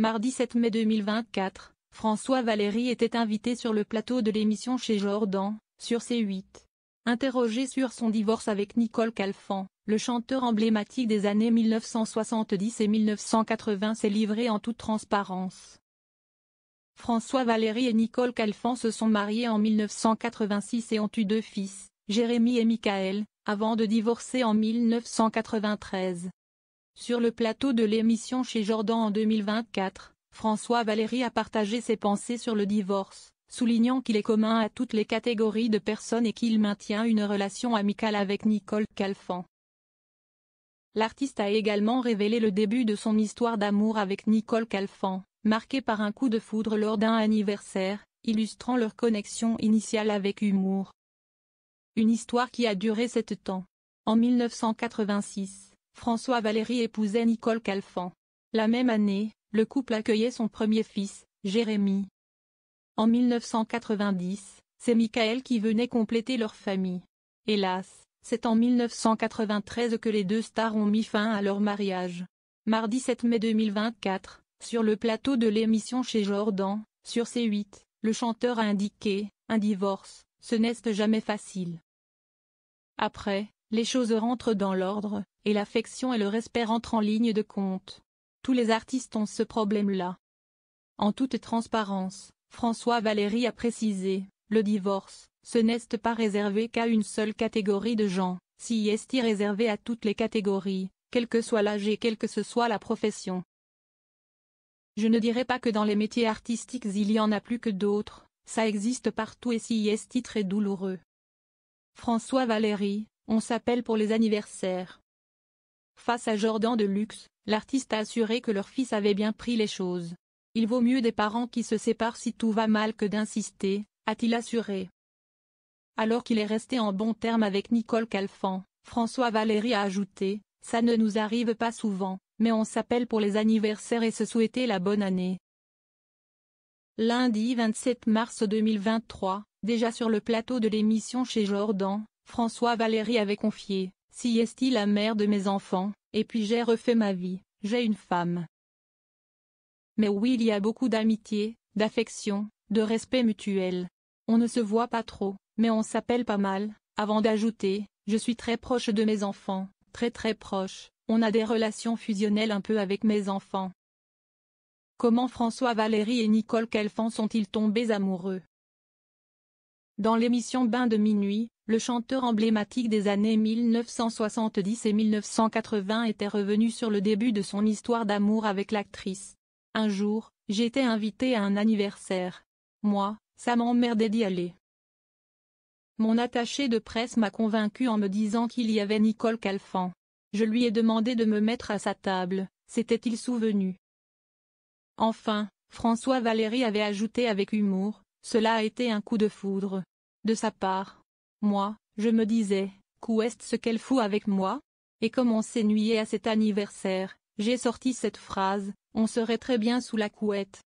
Mardi 7 mai 2024, François Valéry était invité sur le plateau de l'émission Chez Jordan, sur C8. Interrogé sur son divorce avec Nicole Calfan, le chanteur emblématique des années 1970 et 1980 s'est livré en toute transparence. François Valéry et Nicole Calfan se sont mariés en 1986 et ont eu 2 fils, Jérémy et Michael, avant de divorcer en 1993. Sur le plateau de l'émission Chez Jordan en 2024, François Valéry a partagé ses pensées sur le divorce, soulignant qu'il est commun à toutes les catégories de personnes et qu'il maintient une relation amicale avec Nicole Calfan. L'artiste a également révélé le début de son histoire d'amour avec Nicole Calfan, marqué par un coup de foudre lors d'un anniversaire, illustrant leur connexion initiale avec humour. Une histoire qui a duré 7 ans. En 1986, François Valéry épousait Nicole Calfan. La même année, le couple accueillait son premier fils, Jérémy. En 1990, c'est Michael qui venait compléter leur famille. Hélas, c'est en 1993 que les 2 stars ont mis fin à leur mariage. Mardi 7 mai 2024, sur le plateau de l'émission Chez Jordan, sur C8, le chanteur a indiqué « Un divorce, ce n'est jamais facile. Après, les choses rentrent dans l'ordre, et l'affection et le respect rentrent en ligne de compte. Tous les artistes ont ce problème-là. » En toute transparence, François Valéry a précisé, le divorce, ce n'est pas réservé qu'à une seule catégorie de gens, si est réservé à toutes les catégories, quel que soit l'âge et quelle que ce soit la profession. Je ne dirais pas que dans les métiers artistiques il y en a plus que d'autres, ça existe partout et si est très douloureux. François Valéry, on s'appelle pour les anniversaires. Face à Jordan de Luxe, l'artiste a assuré que leur fils avait bien pris les choses. Il vaut mieux des parents qui se séparent si tout va mal que d'insister, a-t-il assuré. Alors qu'il est resté en bons termes avec Nicole Calfan, François Valéry a ajouté « Ça ne nous arrive pas souvent, mais on s'appelle pour les anniversaires et se souhaiter la bonne année. » Lundi 27 mars 2023, déjà sur le plateau de l'émission Chez Jordan, François Valéry avait confié « Si est la mère de mes enfants, et puis j'ai refait ma vie, j'ai une femme. Mais oui, il y a beaucoup d'amitié, d'affection, de respect mutuel. On ne se voit pas trop, mais on s'appelle pas mal, avant d'ajouter, je suis très proche de mes enfants, très proche, on a des relations fusionnelles un peu avec mes enfants. » Comment François Valéry et Nicole Calfan sont-ils tombés amoureux? Dans l'émission Bain de minuit, le chanteur emblématique des années 1970 et 1980 était revenu sur le début de son histoire d'amour avec l'actrice. Un jour, j'étais invité à un anniversaire. Moi, ça m'emmerdait d'y aller. Mon attaché de presse m'a convaincu en me disant qu'il y avait Nicole Calfan. Je lui ai demandé de me mettre à sa table, s'était-il souvenu. Enfin, François Valéry avait ajouté avec humour, cela a été un coup de foudre. De sa part. Moi, je me disais, qu'est ce qu'elle fout avec moi? Et comme on s'ennuyait à cet anniversaire, j'ai sorti cette phrase, on serait très bien sous la couette.